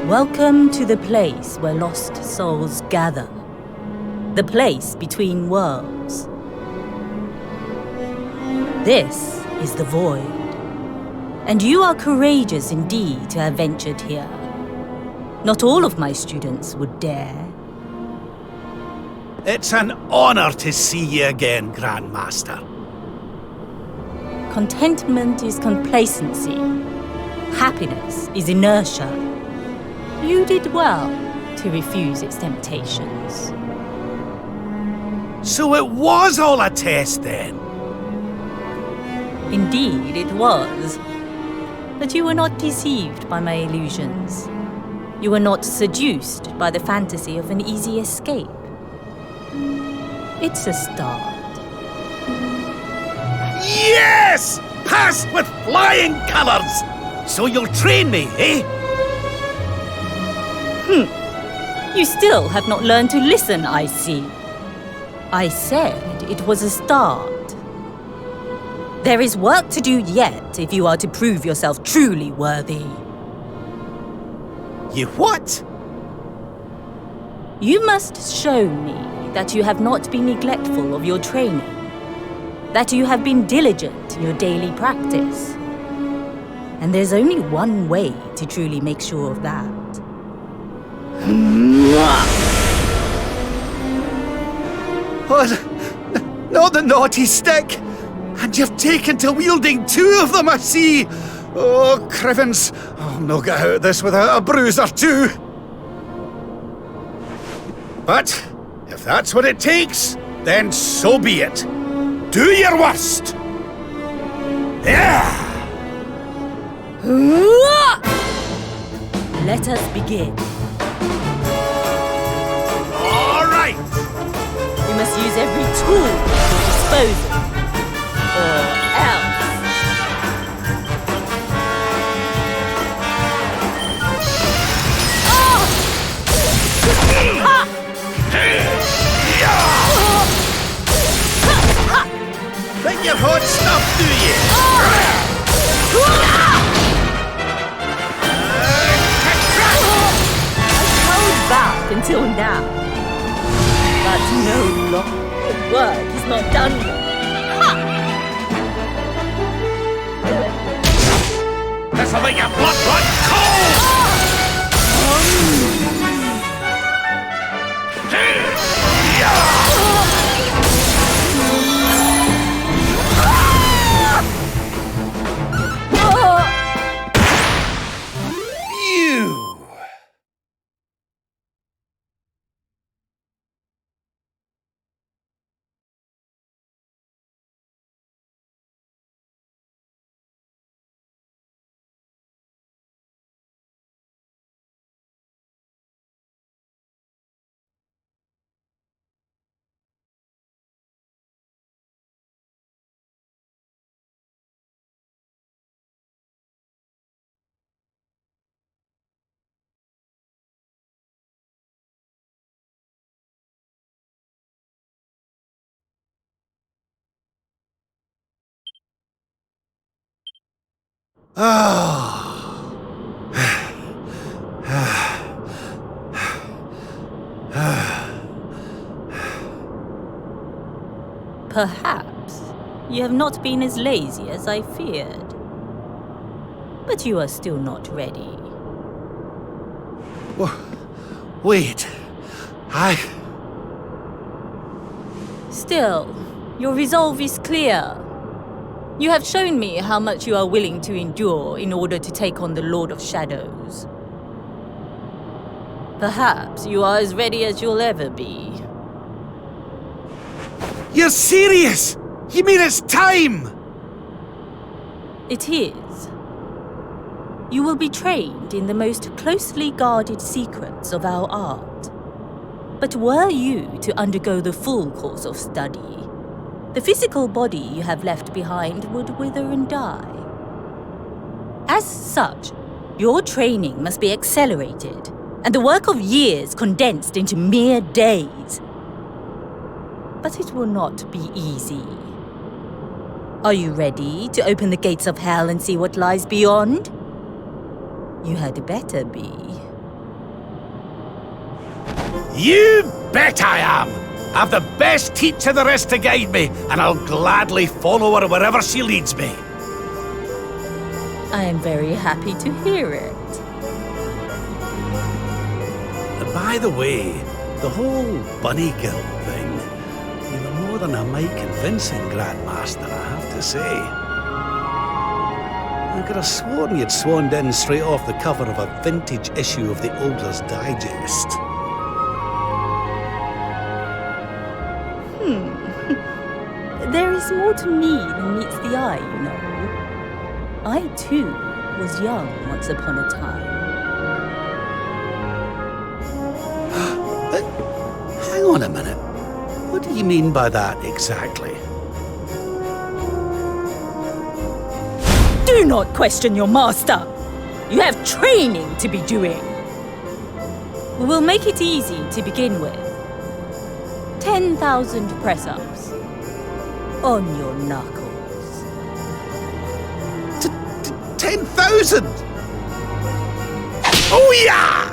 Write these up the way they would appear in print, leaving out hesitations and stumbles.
Welcome to the place where lost souls gather. The place between worlds. This is the Void. And you are courageous indeed to have ventured here. Not all of my students would dare. It's an honor to see you again, Grandmaster. Contentment is complacency. Happiness is inertia. You did well to refuse its temptations. So it was all a test then? Indeed, it was. But you were not deceived by my illusions. You were not seduced by the fantasy of an easy escape. It's a start. Yes! Passed with flying colours! So you'll train me, eh? You still have not learned to listen, I see. I said it was a start. There is work to do yet if you are to prove yourself truly worthy. You what? You must show me that you have not been neglectful of your training, that you have been diligent in your daily practice. And there's only one way to truly make sure of that. Oh, not the naughty stick! And you've taken to wielding two of them, I see! Oh, Crivens, I'll no get out of this without a bruise or two! But, if that's what it takes, then so be it. Do your worst! Yeah! Let us begin. All right! You must use every tool at your disposal, or else. Think you've hot stuff, do you? Held back until now. But no longer. The work is not done yet. This'll make your blood run cold! Phew! Perhaps you have not been as lazy as I feared. But you are still not ready. Wait. Still, your resolve is clear. You have shown me how much you are willing to endure in order to take on the Lord of Shadows. Perhaps you are as ready as you'll ever be. You're serious? You mean it's time? It is. You will be trained in the most closely guarded secrets of our art. But were you to undergo the full course of study, the physical body you have left behind would wither and die. As such, your training must be accelerated, and the work of years condensed into mere days. But it will not be easy. Are you ready to open the gates of hell and see what lies beyond? You had better be. You bet I am! I've the best teacher there is to guide me, and I'll gladly follow her wherever she leads me. I am very happy to hear it. By the way, the whole bunny guild thing, you were more than a mite convincing, Grandmaster, I have to say. I could have sworn you'd swanned in straight off the cover of a vintage issue of the Ogler's Digest. There is more to me than meets the eye, you know. I, too, was young once upon a time. Hang on a minute. What do you mean by that exactly? Do not question your master! You have training to be doing. We will make it easy to begin with. 10,000 press-ups. On your knuckles. 10,000! Oh yeah!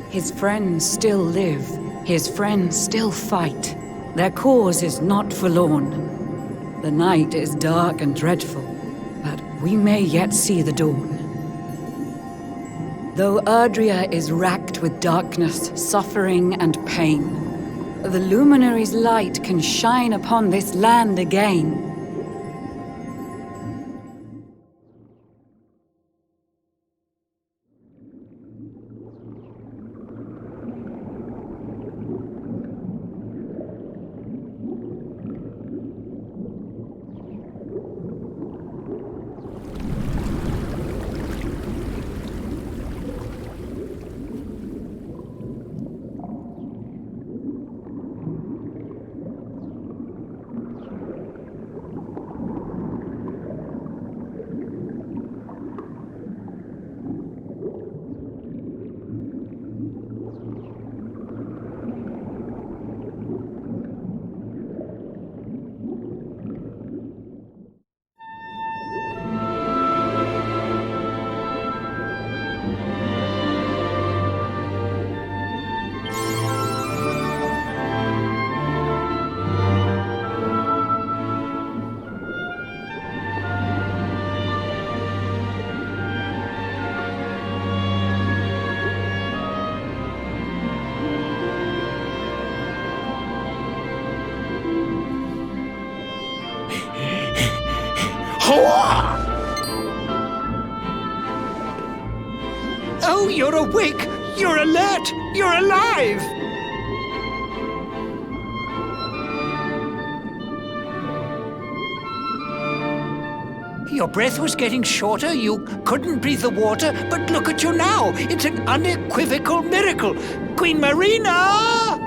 His friends still live. His friends still fight. Their cause is not forlorn. The night is dark and dreadful, but we may yet see the dawn. Though Erdrea is racked with darkness, suffering, and pain, the Luminary's light can shine upon this land again. Oh, you're awake! You're alert! You're alive! Your breath was getting shorter, you couldn't breathe the water, but look at you now! It's an unequivocal miracle! Queen Marina!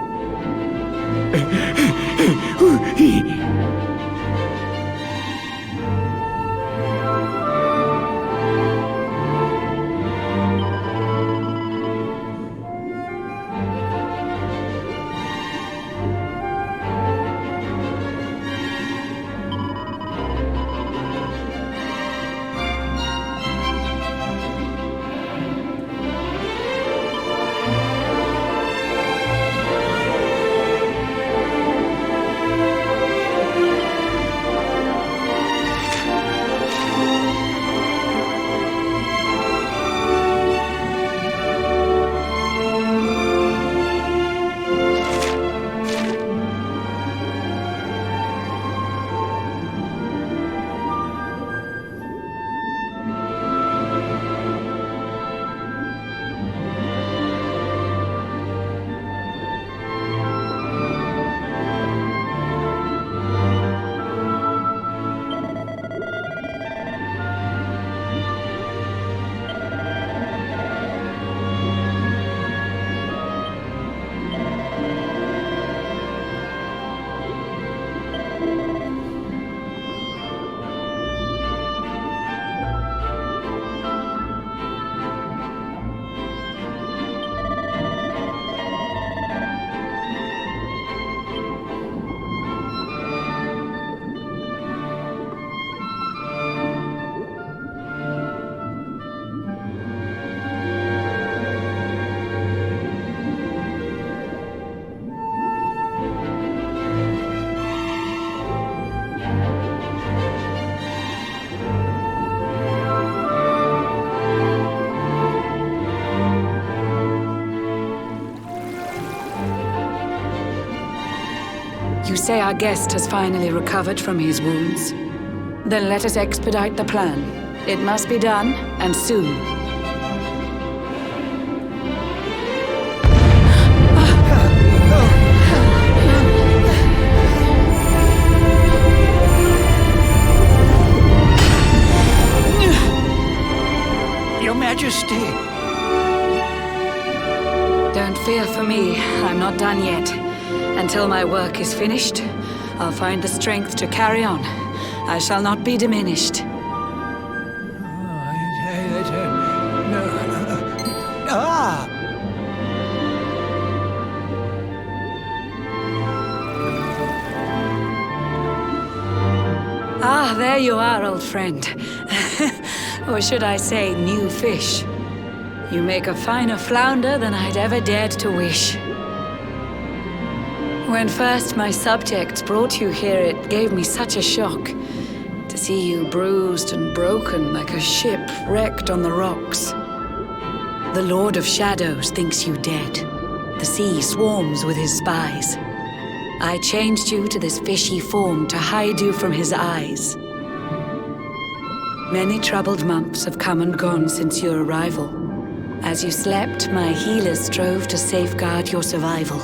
say our guest has finally recovered from his wounds. Then let us expedite the plan. It must be done, and soon. Your Majesty. Don't fear for me. I'm not done yet. Until my work is finished, I'll find the strength to carry on. I shall not be diminished. Ah! Ah, there you are, old friend. Or should I say, new fish. You make a finer flounder than I'd ever dared to wish. When first my subjects brought you here, it gave me such a shock. To see you bruised and broken like a ship wrecked on the rocks. The Lord of Shadows thinks you dead. The sea swarms with his spies. I changed you to this fishy form to hide you from his eyes. Many troubled months have come and gone since your arrival. As you slept, my healers strove to safeguard your survival.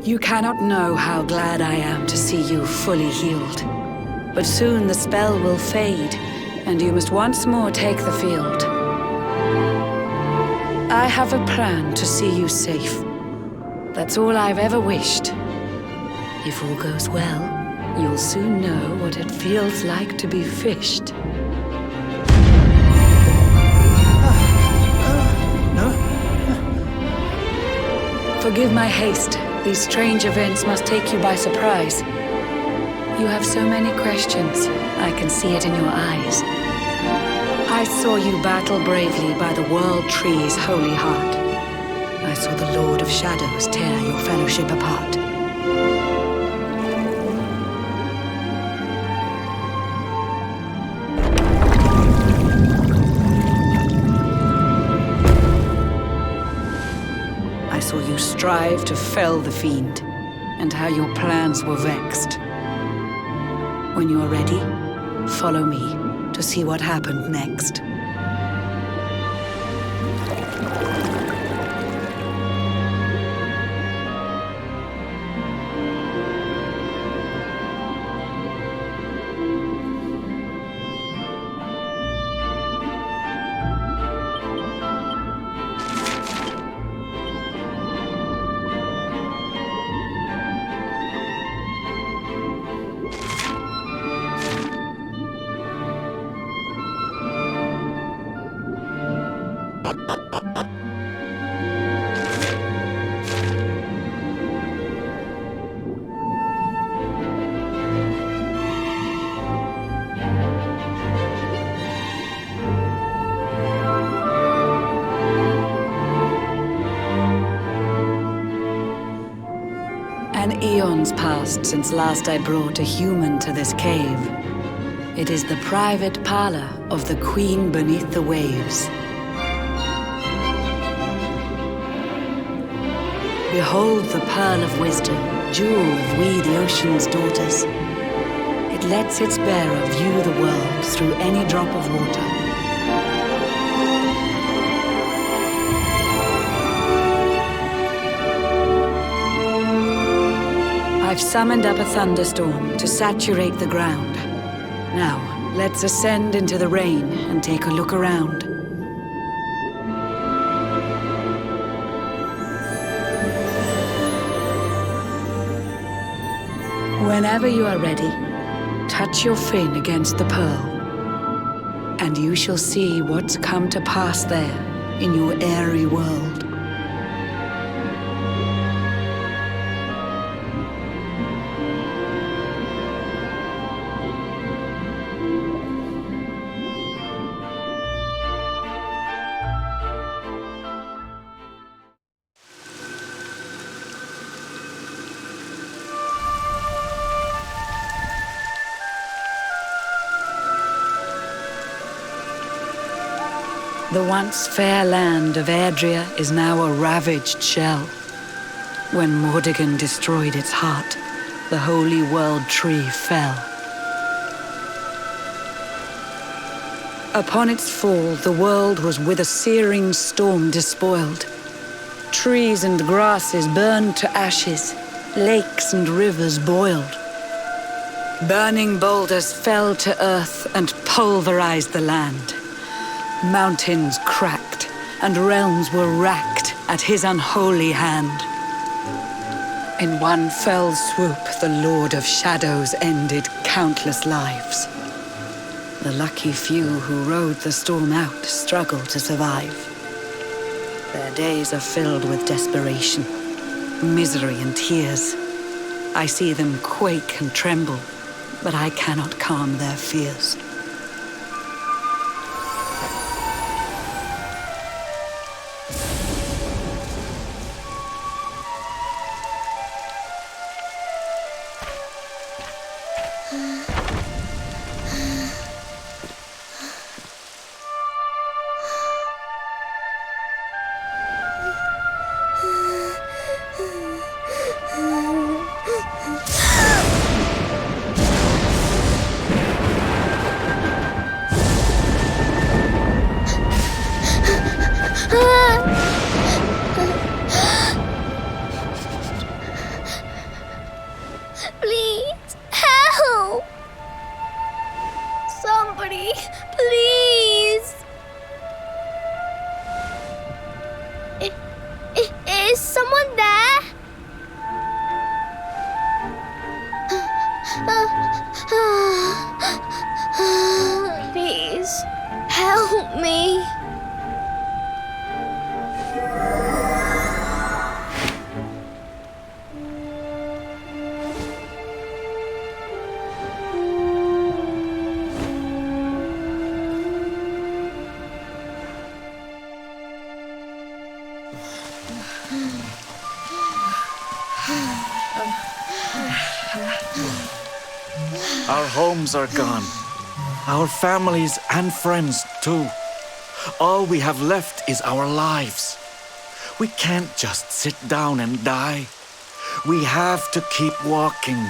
You cannot know how glad I am to see you fully healed. But soon the spell will fade, and you must once more take the field. I have a plan to see you safe. That's all I've ever wished. If all goes well, you'll soon know what it feels like to be fished. Forgive my haste. These strange events must take you by surprise. You have so many questions. I can see it in your eyes. I saw you battle bravely by the World Tree's holy heart. I saw the Lord of Shadows tear your fellowship apart. I saw you strive to fell the fiend, and how your plans were vexed. When you are ready, follow me to see what happened next. An eon's passed since last I brought a human to this cave. It is the private parlor of the Queen beneath the waves. Behold the pearl of wisdom, jewel of we the ocean's daughters. It lets its bearer view the world through any drop of water. I've summoned up a thunderstorm to saturate the ground. Now, let's ascend into the rain and take a look around. Whenever you are ready, touch your fin against the pearl, and you shall see what's come to pass there in your airy world. The once fair land of Erdrea is now a ravaged shell. When Mordegon destroyed its heart, the holy world tree fell. Upon its fall, the world was with a searing storm despoiled. Trees and grasses burned to ashes, lakes and rivers boiled. Burning boulders fell to earth and pulverized the land. Mountains cracked, and realms were racked at his unholy hand. In one fell swoop, the Lord of Shadows ended countless lives. The lucky few who rode the storm out struggled to survive. Their days are filled with desperation, misery and tears. I see them quake and tremble, but I cannot calm their fears. Please, help! Somebody, please! Is someone there? Please, help me. Our homes are gone. Our families and friends too. All we have left is our lives. We can't just sit down and die. We have to keep walking.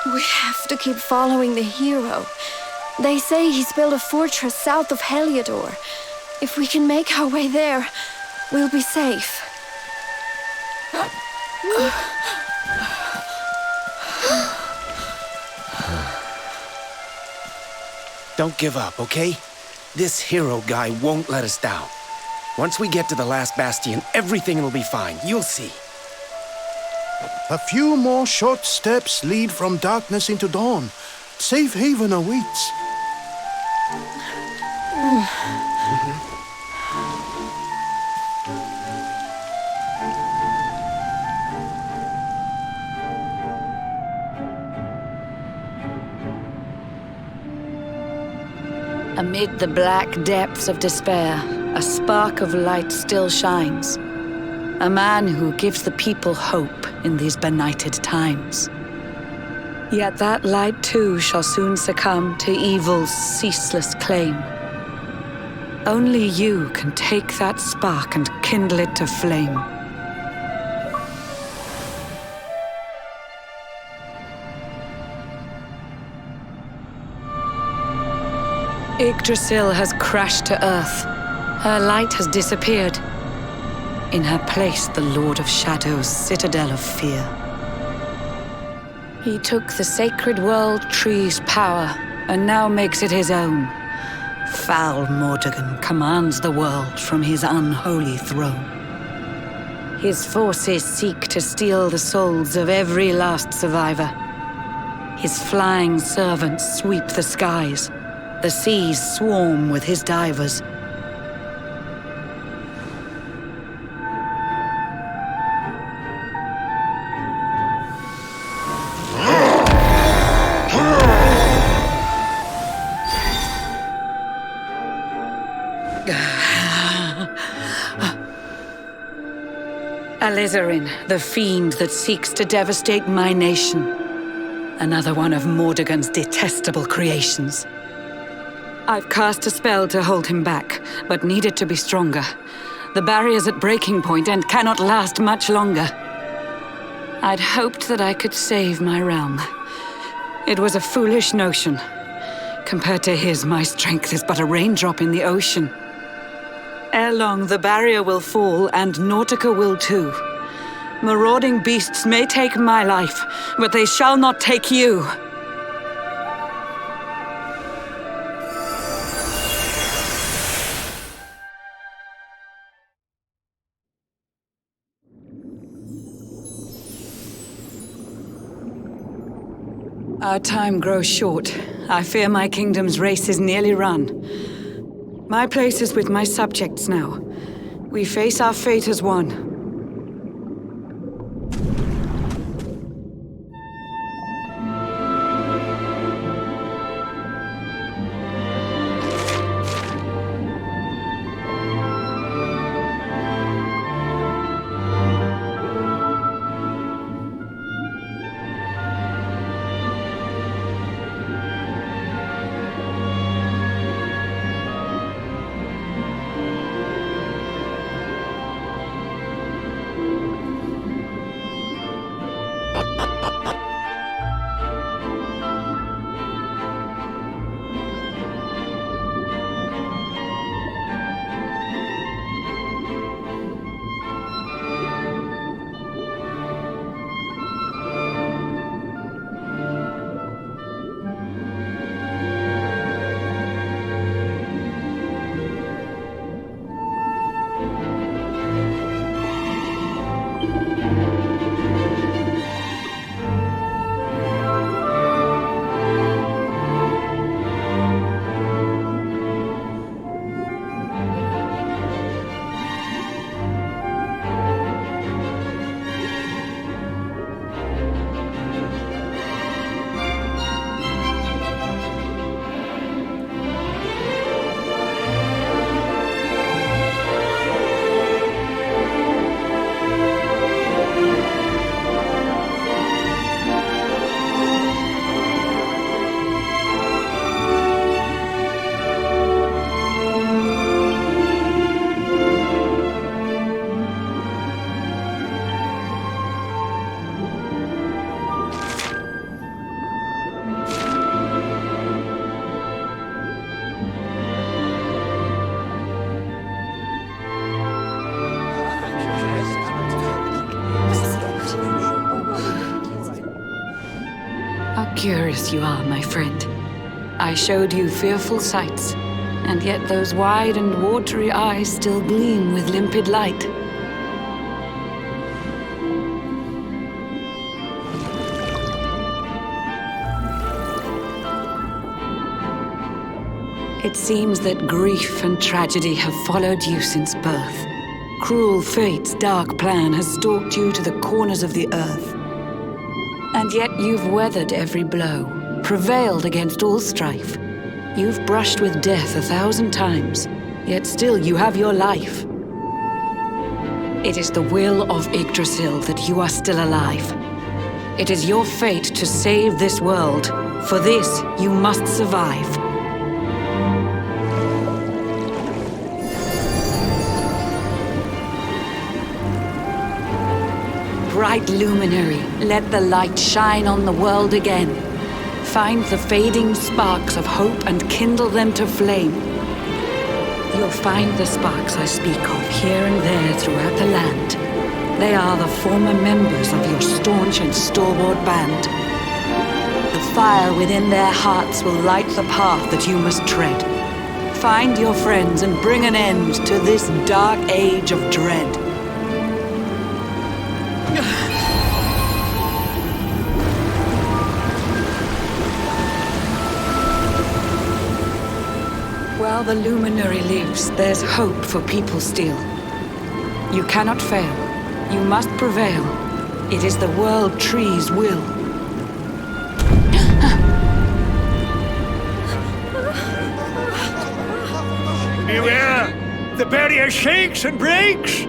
We have to keep following the hero. They say he's built a fortress south of Heliodor. If we can make our way there, we'll be safe. Don't give up, okay? This hero guy won't let us down. Once we get to the last bastion, everything will be fine. You'll see. A few more short steps lead from darkness into dawn. Safe haven awaits. Amid the black depths of despair, a spark of light still shines. A man who gives the people hope in these benighted times. Yet that light too shall soon succumb to evil's ceaseless claim. Only you can take that spark and kindle it to flame. Yggdrasil has crashed to earth. Her light has disappeared. In her place, the Lord of Shadows' citadel of fear. He took the sacred world tree's power and now makes it his own. Foul Mordegon commands the world from his unholy throne. His forces seek to steal the souls of every last survivor. His flying servants sweep the skies. The seas swarm with his divers. Alizarin, the fiend that seeks to devastate my nation. Another one of Mordegon's detestable creations. I've cast a spell to hold him back, but need it to be stronger. The barrier's at breaking point and cannot last much longer. I'd hoped that I could save my realm. It was a foolish notion. Compared to his, my strength is but a raindrop in the ocean. Ere long, the barrier will fall, and Nautica will too. Marauding beasts may take my life, but they shall not take you. Our time grows short. I fear my kingdom's race is nearly run. My place is with my subjects now. We face our fate as one. Curious you are, my friend. I showed you fearful sights, and yet those wide and watery eyes still gleam with limpid light. It seems that grief and tragedy have followed you since birth. Cruel fate's dark plan has stalked you to the corners of the earth. And yet you've weathered every blow, prevailed against all strife. You've brushed with death 1,000 times, yet still you have your life. It is the will of Yggdrasil that you are still alive. It is your fate to save this world. For this, you must survive. Bright luminary, let the light shine on the world again. Find the fading sparks of hope and kindle them to flame. You'll find the sparks I speak of here and there throughout the land. They are the former members of your staunch and stalwart band. The fire within their hearts will light the path that you must tread. Find your friends and bring an end to this dark age of dread. While the luminary lives, there's hope for people still. You cannot fail. You must prevail. It is the World Tree's will. Beware! The barrier shakes and breaks!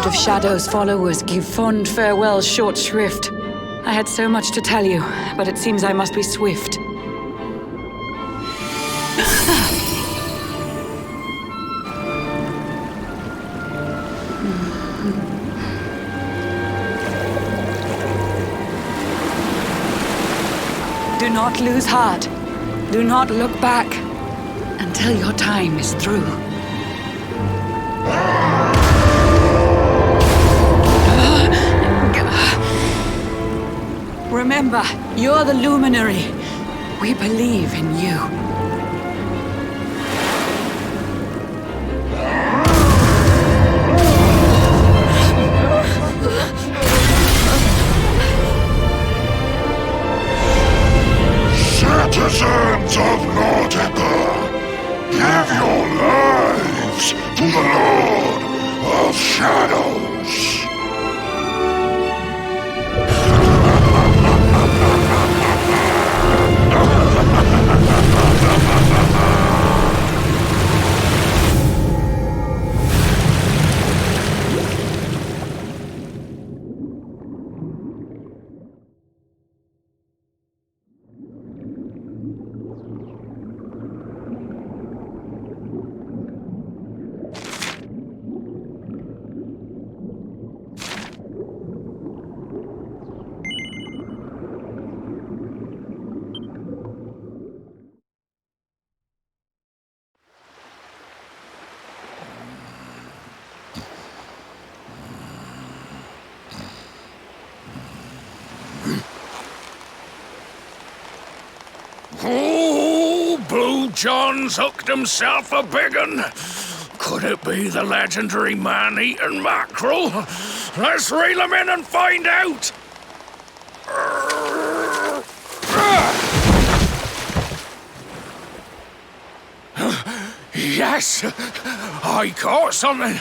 Of Shadow's followers give fond farewell short shrift. I had so much to tell you, but it seems I must be swift. Do not lose heart. Do not look back until your time is through. Remember, you're the luminary. We believe in you. Citizens of Nautica, give your lives to the Lord of Shadows. Oh, Blue John's hooked himself a big un. Could it be the legendary man-eating mackerel? Let's reel him in and find out. Yes, I caught something.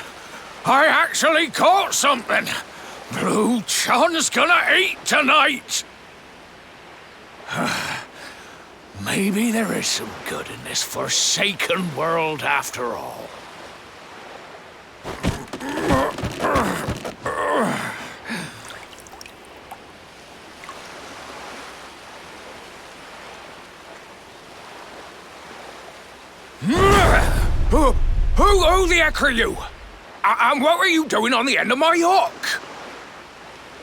I actually caught something. Blue John's gonna eat tonight. Maybe there is some good in this forsaken world after all. Who the heck are you? And what were you doing on the end of my hook?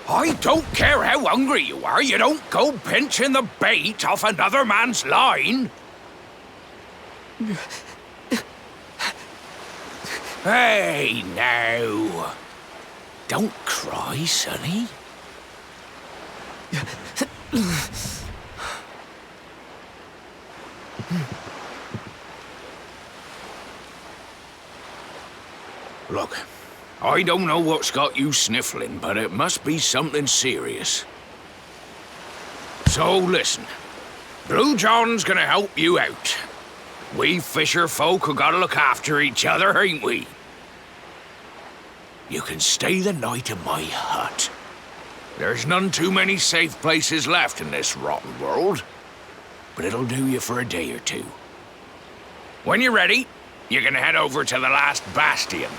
I don't care how hungry you are, you don't go pinching the bait off another man's line. Hey, now. Don't cry, sonny. Look, I don't know what's got you sniffling, but it must be something serious. So listen, Blue John's gonna help you out. We fisher folk have gotta look after each other, ain't we? You can stay the night in my hut. There's none too many safe places left in this rotten world, but it'll do you for a day or two. When you're ready, you're gonna head over to the last bastion.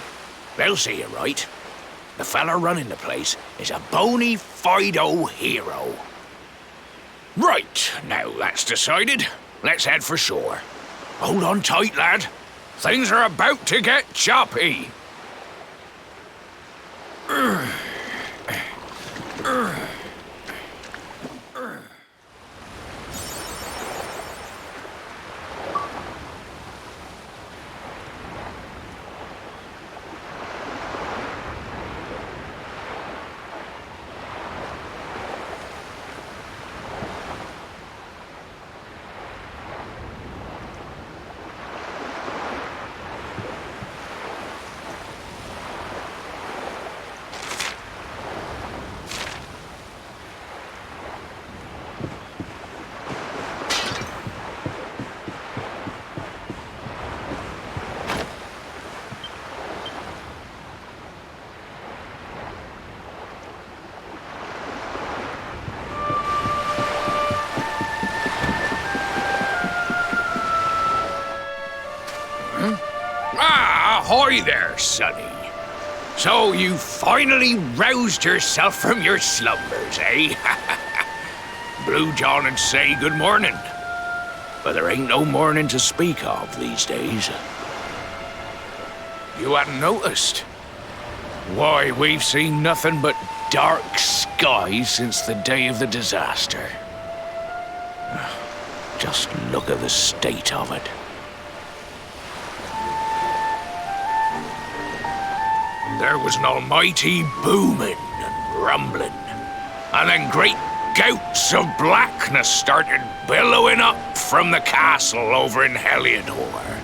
They'll see you right. The fella running the place is a bony Fido hero. Right, now that's decided, let's head for shore. Hold on tight, lad. Things are about to get choppy. Ahoy there, sonny. So you finally roused yourself from your slumbers, eh? Blue John would say good morning. But there ain't no morning to speak of these days. You hadn't noticed. Why, we've seen nothing but dark skies since the day of the disaster. Just look at the state of it. There was an almighty booming and rumbling, and then great gouts of blackness started billowing up from the castle over in Heliodor.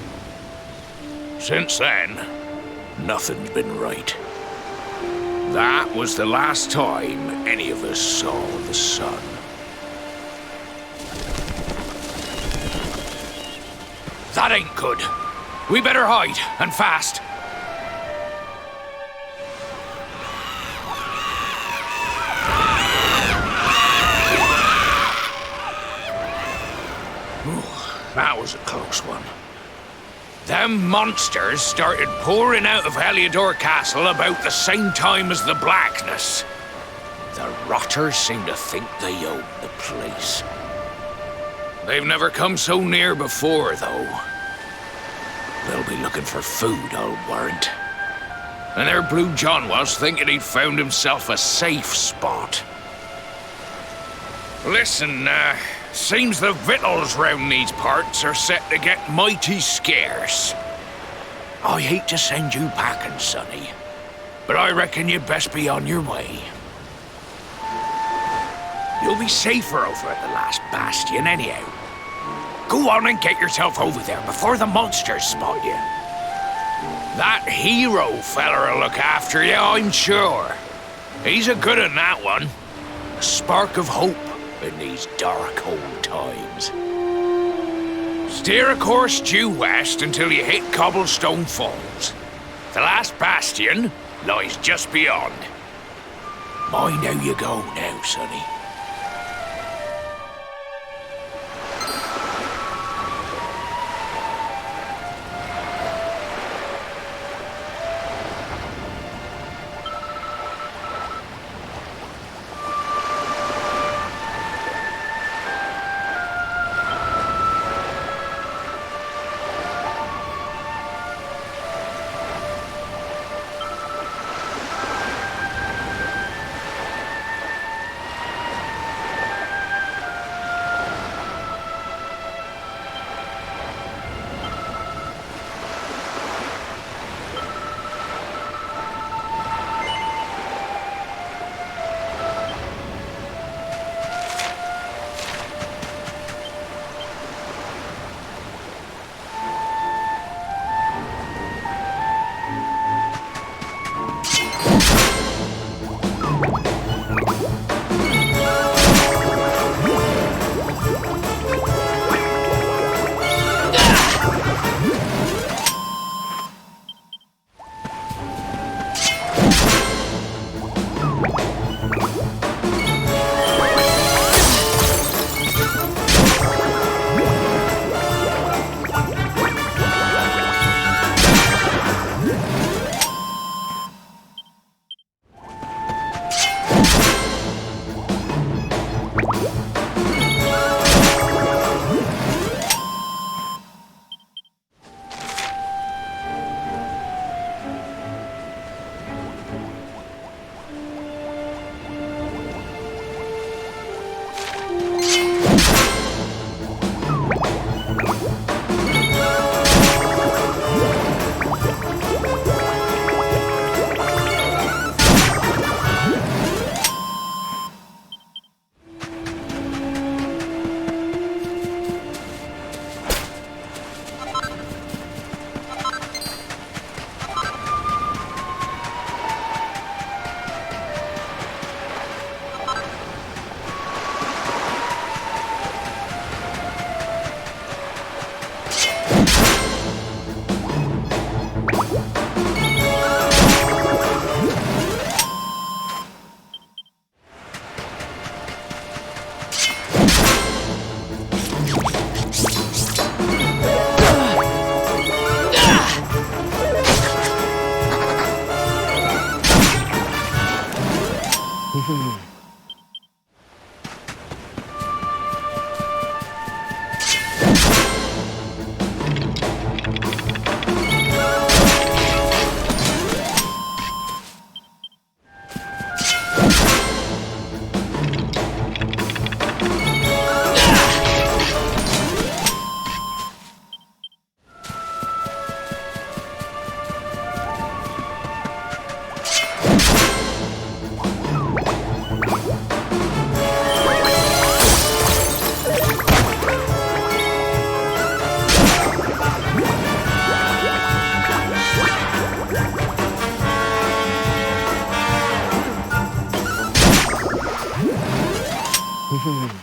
Since then, nothing's been right. That was the last time any of us saw the sun. That ain't good. We better hide, and fast. Ooh, that was a close one. Them monsters started pouring out of Heliodor Castle about the same time as the blackness. The rotters seem to think they own the place. They've never come so near before, though. They'll be looking for food, I'll warrant. And their Blue John was thinking he'd found himself a safe spot. Listen, seems the victuals round these parts are set to get mighty scarce. I hate to send you packing, Sonny, but I reckon you'd best be on your way. You'll be safer over at the last bastion anyhow. Go on and get yourself over there before the monsters spot you. That hero feller'll look after you, I'm sure. He's a good un, that one. A spark of hope in these dark old times. Steer a course due west until you hit Cobblestone Falls. The last bastion lies just beyond. Mind how you go now, Sonny. Mm-hmm.